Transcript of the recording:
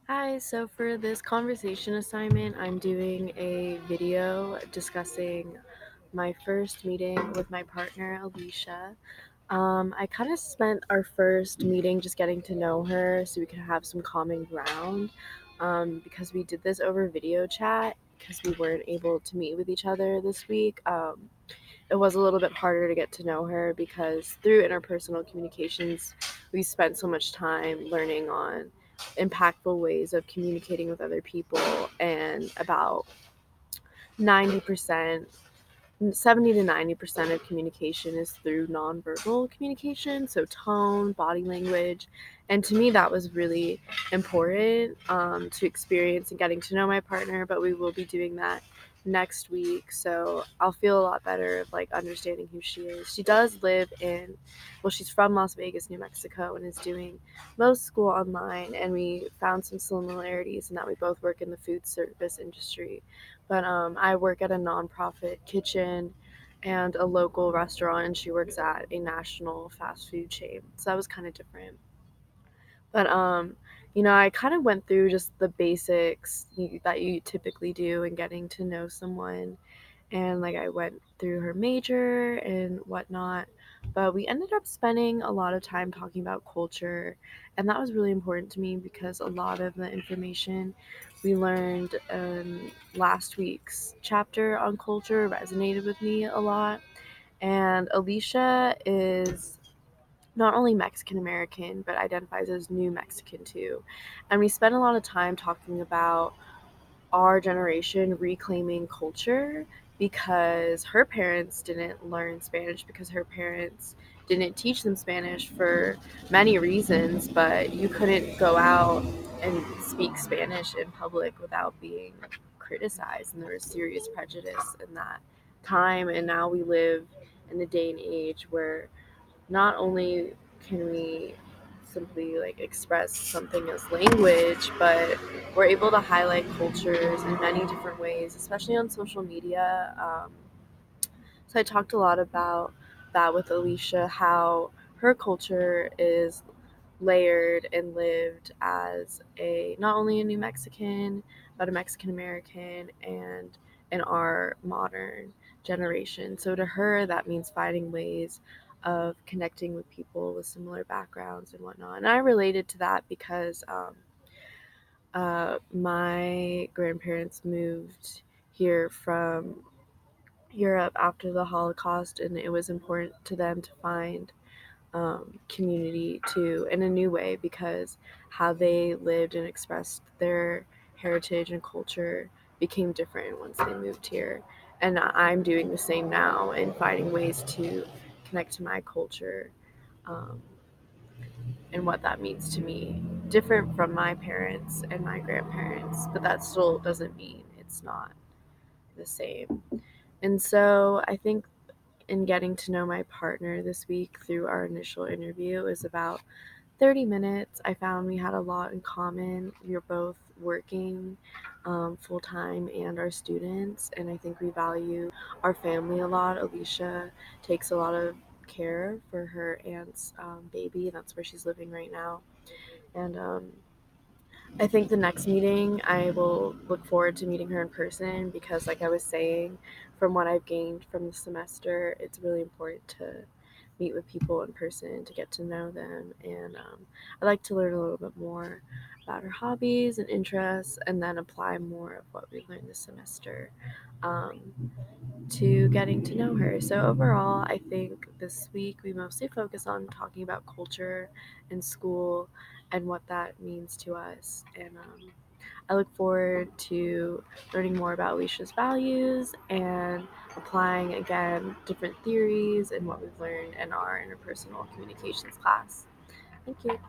Hi, so for this conversation assignment, I'm doing a video discussing my first meeting with my partner, Alicia. I kind of spent our first meeting just getting to know her so we could have some common ground because we did this over video chat because we weren't able to meet with each other this week. It was a little bit harder to get to know her because through interpersonal communications, we spent so much time learning on impactful ways of communicating with other people, and about 90%, 70 to 90% of communication is through nonverbal communication, so tone, body language. And to me, that was really important to experience and getting to know my partner, but we will be doing that next week, so I'll feel a lot better of like understanding who she is. She does live in, well, she's from Las Vegas, New Mexico, and is doing most school online, and we found some similarities in that we both work in the food service industry. But I work at a nonprofit kitchen and a local restaurant, and she works at a national fast food chain. So that was kind of different. But I kind of went through just the basics that you typically do in getting to know someone, and like I went through her major and whatnot. But we ended up spending a lot of time talking about culture, and that was really important to me because a lot of the information we learned in last week's chapter on culture resonated with me a lot. And Alicia is not only Mexican American, but identifies as New Mexican too. And we spent a lot of time talking about our generation reclaiming culture because her parents didn't learn Spanish because her parents didn't teach them Spanish for many reasons, but you couldn't go out and speak Spanish in public without being criticized, and there was serious prejudice in that time. And now we live in a day and age where not only can we simply like express something as language, but we're able to highlight cultures in many different ways, especially on social media. So I talked a lot about that with Alicia, how her culture is layered and lived as a not only a New Mexican, but a Mexican American and in our modern generation. So to her, that means finding ways of connecting with people with similar backgrounds and whatnot. And I related to that because my grandparents moved here from Europe after the Holocaust, and it was important to them to find community too in a new way because how they lived and expressed their heritage and culture became different once they moved here. And I'm doing the same now and finding ways to connect to my culture um, and what that means to me. Different from my parents and my grandparents, but that still doesn't mean it's not the same. And so I think in getting to know my partner this week through our initial interview is about 30 minutes. I found we had a lot in common. We were both working full time and our students, and I think we value our family a lot. Alicia takes a lot of care for her aunt's baby, and that's where she's living right now. And I think the next meeting, I will look forward to meeting her in person because, like I was saying, from what I've gained from the semester, it's really important to meet with people in person to get to know them. And I like to learn a little bit more about her hobbies and interests and then apply more of what we learned this semester to getting to know her. So, overall, I think this week we mostly focus on talking about culture and school and what that means to us. And I look forward to learning more about Alicia's values and applying again different theories and what we've learned in our interpersonal communications class. Thank you.